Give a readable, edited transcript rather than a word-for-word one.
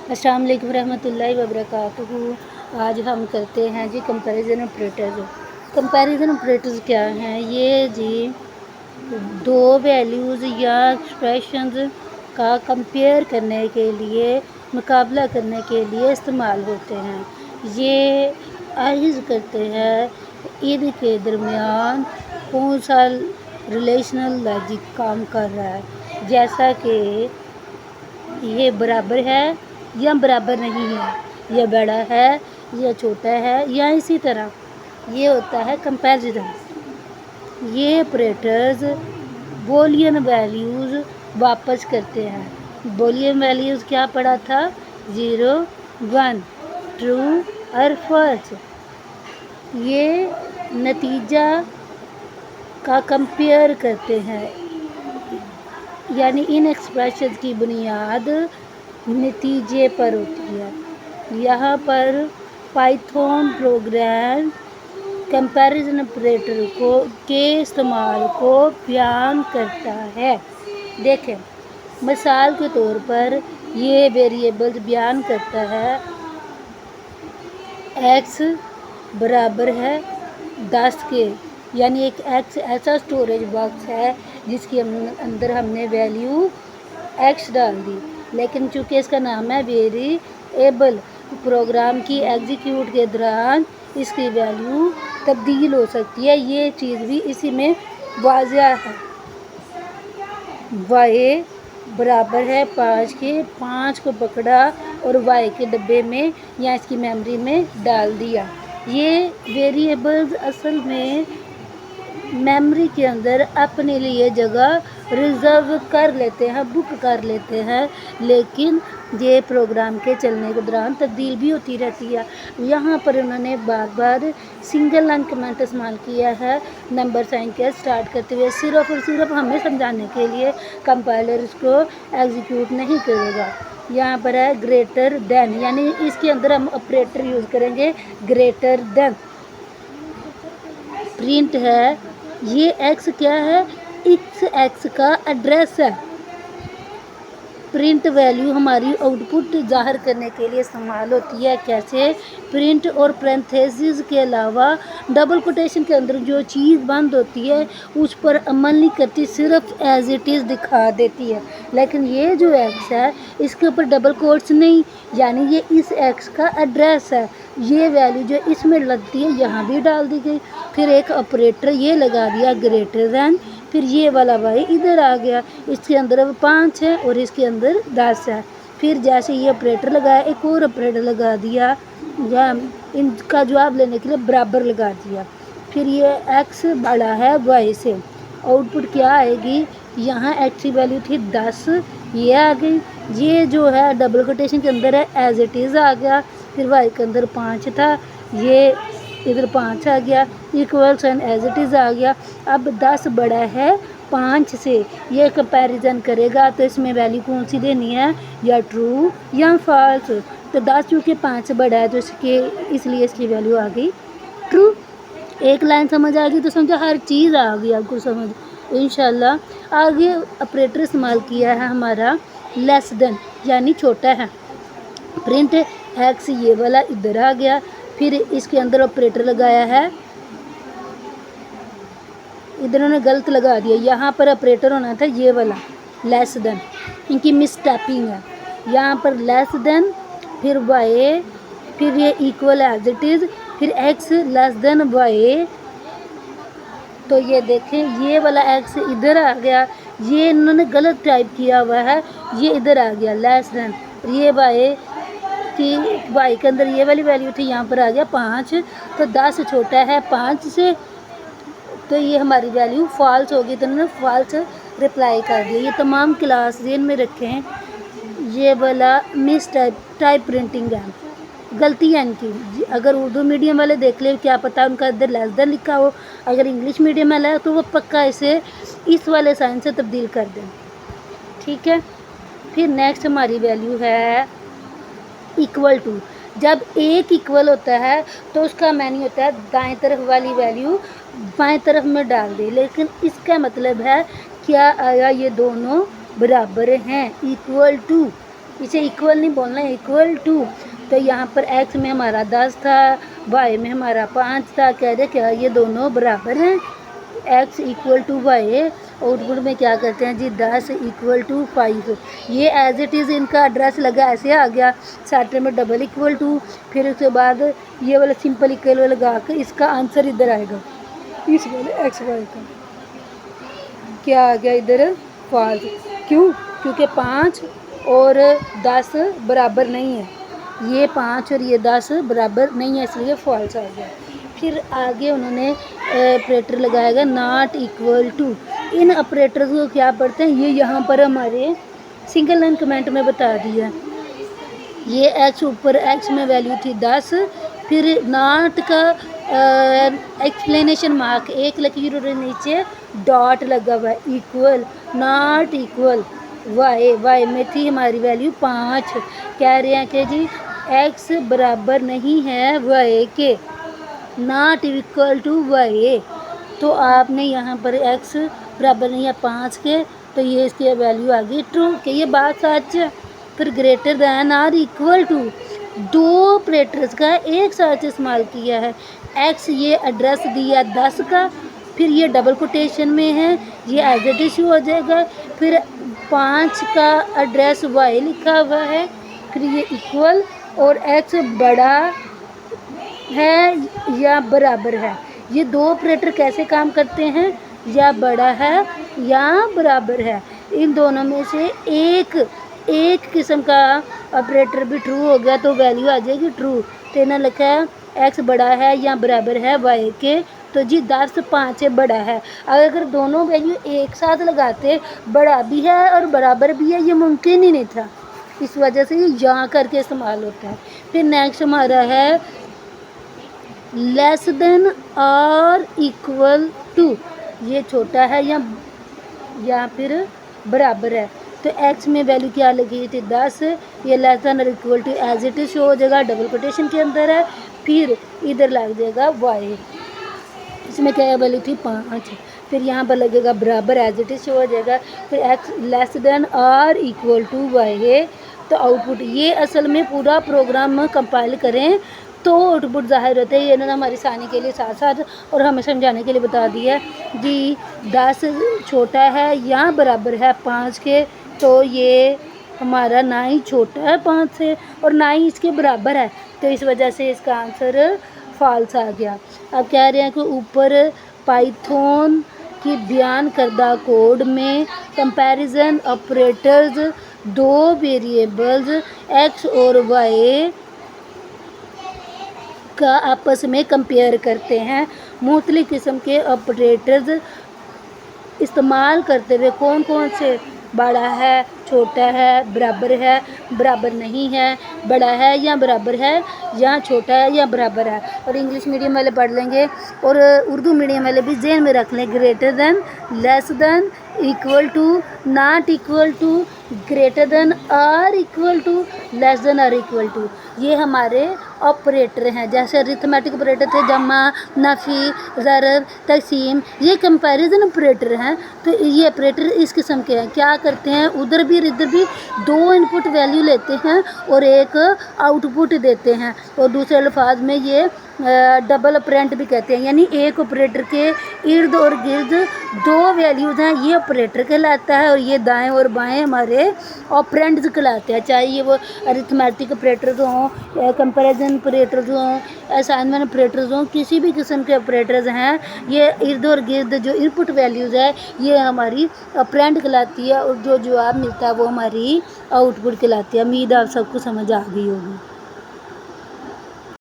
अस्सलाम वालेकुम रहमतुल्लाहि व बरकातुहू। आज हम करते हैं जी कंपैरिजन ऑपरेटर्स। कंपैरिजन ऑपरेटर्स क्या हैं? ये जी दो वैल्यूज़ या एक्सप्रेशंस का कंपेयर करने के लिए, मुकाबला करने के लिए इस्तेमाल होते हैं। ये अर्ज़ करते हैं इनके दरमियान कौन सा रिलेशनल लॉजिक काम कर रहा है, जैसा कि ये बराबर है या बराबर नहीं है, या बड़ा है या छोटा है, या इसी तरह ये होता है कंपैरिजन। ये ऑपरेटर्स बूलियन वैल्यूज़ वापस करते हैं। बूलियन वैल्यूज़ क्या पढ़ा था? 0, 1, ट्रू और फॉल्स। ये नतीजा का कंपेयर करते हैं, यानी इन एक्सप्रेशन की बुनियाद नतीजे पर होती है। यहाँ पर पाइथन प्रोग्राम कंपैरिजन ऑपरेटर के इस्तेमाल को बयान करता है। देखें, मिसाल के तौर पर ये वेरिएबल्स बयान करता है x बराबर है 10 के, यानी एक x ऐसा स्टोरेज बॉक्स है जिसके अंदर हमने वैल्यू x डाल दी, लेकिन चूँकि इसका नाम है वेरिएबल, प्रोग्राम की एग्जीक्यूट के दौरान इसकी वैल्यू तब्दील हो सकती है। ये चीज़ भी इसी में वाज़िह है। y बराबर है 5 के, 5 को पकड़ा और y के डब्बे में या इसकी मेमोरी में डाल दिया। ये वेरिएबल्स असल में मेमोरी के अंदर अपने लिए जगह रिज़र्व कर लेते हैं, बुक कर लेते हैं, लेकिन ये प्रोग्राम के चलने के दौरान तब्दील भी होती रहती है। यहाँ पर उन्होंने बार बार सिंगल लाइन कमेंट इस्तेमाल किया है नंबर साइन के स्टार्ट करते हुए, सिर्फ और सिर्फ हमें समझाने के लिए। कंपाइलर इसको एग्जीक्यूट नहीं करेगा। यहाँ पर है ग्रेटर देन, यानी इसके अंदर हम ऑपरेटर यूज़ करेंगे ग्रेटर देन। प्रिंट है, ये x क्या है? इस x का एड्रेस है। प्रिंट वैल्यू हमारी आउटपुट ज़ाहिर करने के लिए इस्तेमाल होती है। कैसे? प्रिंट और पैरेंथेसिस के अलावा डबल कोटेशन के अंदर जो चीज़ बंद होती है उस पर अमल नहीं करती, सिर्फ एज इट इज़ दिखा देती है। लेकिन ये जो x है इसके ऊपर डबल कोट्स नहीं, यानी ये इस x का एड्रेस है। ये वैल्यू जो इसमें लगती है यहाँ भी डाल दी गई। फिर एक ऑपरेटर ये लगा दिया ग्रेटर दैन, फिर ये वाला y इधर आ गया, इसके अंदर 5 है और इसके अंदर 10 है। फिर जैसे ये ऑपरेटर लगाया, एक और ऑपरेटर लगा दिया या इनका जवाब लेने के लिए बराबर लगा दिया। फिर ये x बड़ा है y से, आउटपुट क्या आएगी? यहाँ x की वैल्यू थी 10, ये आ गई। ये जो है डबल कोटेशन के अंदर है एज इट इज़ आ गया। फिर y के अंदर 5 था, ये इधर 5 आ गया, equal sign as it is आ गया। अब 10 बड़ा है 5 से, ये कंपैरिजन करेगा तो इसमें वैल्यू कौन सी देनी है? या ट्रू या फॉल्स। तो 10 चूँकि 5 से बड़ा है तो इसलिए इसकी वैल्यू आ गई ट्रू। एक लाइन समझ आ गई तो समझो हर चीज़ आ गई आपको समझ इंशाल्लाह। आगे ऑपरेटर इस्तेमाल किया है हमारा लेस देन, यानी छोटा है। प्रिंट x ये वाला इधर आ गया, फिर इसके अंदर ऑपरेटर लगाया है, इधर उन्होंने गलत लगा दिया। यहाँ पर ऑपरेटर होना था ये वाला लेस देन, इनकी मिस टाइपिंग है। यहाँ पर लेस देन, फिर y, फिर ये इक्वल एज इट इज़, फिर x लेस देन y। तो ये देखें ये वाला x इधर आ गया, ये इन्होंने गलत टाइप किया हुआ है, ये इधर आ गया लेस देन। ये y थी, y के अंदर ये वाली वैल्यू थी, यहाँ पर आ गया 5, तो 10 छोटा है 5 से, तो ये हमारी वैल्यू फॉल्स होगी, तो उन्होंने फॉल्स रिप्लाई कर दिया। ये तमाम क्लास जेन में रखें। ये वाला मिस टाइप प्रिंटिंग है, गलती है इनकी। अगर उर्दू मीडियम वाले देख ले, क्या पता उनका इधर लेस देन लिखा हो, अगर इंग्लिश मीडियम वाला है तो वो पक्का इसे इस वाले साइन से तब्दील कर दें। ठीक है। फिर नेक्स्ट हमारी वैल्यू है इक्वल टू। जब एक इक्वल होता है तो उसका मैनी होता है दाएं तरफ वाली वैल्यू बाएं तरफ में डाल दे, लेकिन इसका मतलब है क्या आया? ये दोनों बराबर हैं, इक्वल टू। इसे इक्वल नहीं बोलना है, इक्वल टू। तो यहाँ पर x में हमारा 10 था, y में हमारा 5 था। कह रहे क्या ये दोनों बराबर हैं, x equal to y. Output में क्या करते हैं जी, 10 इक्वल टू 5। ये एज इट इज़ इनका एड्रेस लगा ऐसे आ गया, सेंटर में डबल इक्वल टू, फिर उसके बाद ये वाला सिंपल इक्वल लगा कर इसका आंसर इधर आएगा, इस वाले एक्स वाई का क्या आ गया इधर, फॉल्स। क्यों? क्योंकि 5 और 10 बराबर नहीं है, ये 5 और ये 10 बराबर नहीं है, इसलिए फॉल्स आ गया। फिर आगे उन्होंने ऑपरेटर लगाएगा नॉट इक्वल टू। इन ऑपरेटर्स को क्या पढ़ते हैं, ये यहाँ पर हमारे सिंगल लाइन कमेंट में बता दिया। ये एक्स ऊपर एक्स में वैल्यू थी 10, फिर नॉट का एक्सप्लेनेशन मार्क एक लकीर और नीचे डॉट लगा हुआ है, equal not equal y. Y में थी हमारी वैल्यू 5। कह रहे हैं कि जी एक्स बराबर नहीं है वाई के, नॉट इक्वल टू वाई। तो आपने यहाँ पर एक्स बराबर नहीं है 5 के, तो ये इसकी वैल्यू आ गई ट्रू कि ये बात सच है। फिर ग्रेटर दैन और इक्वल टू, दो ऑपरेटर्स का एक साथ इस्तेमाल किया है। एक्स ये एड्रेस दिया 10 का, फिर ये डबल कोटेशन में है, ये एज इट इज हो जाएगा। फिर 5 का एड्रेस वाई लिखा हुआ है, फिर ये इक्वल और एक्स बड़ा है या बराबर है। ये दो ऑपरेटर कैसे काम करते हैं, या बड़ा है या बराबर है, इन दोनों में से एक किस्म का ऑपरेटर भी ट्रू हो गया तो वैल्यू आ जाएगी ट्रू। तो इन्हें लिखा है एक्स बड़ा है या बराबर है वाई के, तो जी 10 5 से बड़ा है। अगर दोनों वैल्यू एक साथ लगाते, बड़ा भी है और बराबर भी है, ये मुमकिन ही नहीं था, इस वजह से ये यहाँ करके इस्तेमाल होता है। फिर नेक्स्ट हमारा है लेस देन और इक्वल टू, ये छोटा है या फिर बराबर है। तो x में वैल्यू क्या लगी थी 10, ये लेस देन और equal to as it is show हो जाएगा, डबल कोटेशन के अंदर है, फिर इधर लग जाएगा y, इसमें क्या वैल्यू थी 5, फिर यहाँ पर लगेगा बराबर एज इट इज शो हो जाएगा, फिर x लेस देन और इक्वल टू y है। तो आउटपुट ये असल में पूरा प्रोग्राम कंपाइल करें तो आउटपुट ज़ाहिर होता है। ये इन्होंने हमारी आसानी के लिए साथ साथ और हमें समझाने के लिए बता दिया जी 10 छोटा है या बराबर है 5 के, तो ये हमारा ना ही छोटा है 5 से और ना ही इसके बराबर है, तो इस वजह से इसका आंसर फॉल्स आ गया। अब कह रहे हैं कि ऊपर पाइथन की बयान करदा कोड में कंपैरिजन ऑपरेटर्स दो वेरिएबल्स एक्स और वाई का आपस में कंपेयर करते हैं। मुख्तलिफ किस्म के ऑपरेटर्स इस्तेमाल करते हुए कौन कौन से, बड़ा है, छोटा है, बराबर नहीं है, बड़ा है या बराबर है, या छोटा है या बराबर है। और इंग्लिश मीडियम वाले पढ़ लेंगे और उर्दू मीडियम वाले भी ज़हन में रख लें, greater than, less than, equal to, not equal to, greater than और इक्वल टू, लेस दैन और इक्वल टू। ये हमारे ऑपरेटर हैं, जैसे अरिथमेटिक ऑपरेटर थे जमा, नफ़ी, ज़रब, तक़सीम, ये कंपैरिजन ऑपरेटर हैं। तो ये ऑपरेटर इस किस्म के हैं, क्या करते हैं उधर भी इधर भी दो इनपुट वैल्यू लेते हैं और एक आउटपुट देते हैं, और दूसरे अल्फाज में ये डबल ऑपरेंट भी कहते हैं, यानी एक ऑपरेटर के इर्द और गिर्द दो वैल्यूज़ हैं, ये ऑपरेटर कहलाता है, और ये दाएं और बाएं हमारे ऑपरेंट्स कहलाते हैं। चाहे ये वो अरिथमेटिक ऑपरेटर्स हों, कंपैरिजन ऑपरेटर्स हों, असाइनमेंट ऑपरेटर्स हों, किसी भी किस्म के ऑपरेटर्स हैं, ये इर्द और गिर्द जो इनपुट वैल्यूज़ है ये हमारी ऑपरेंट कहलाती है, और जो जवाब मिलता है वो हमारी आउटपुट कहलाती है। उम्मीद आप सबको समझ आ गई होगी।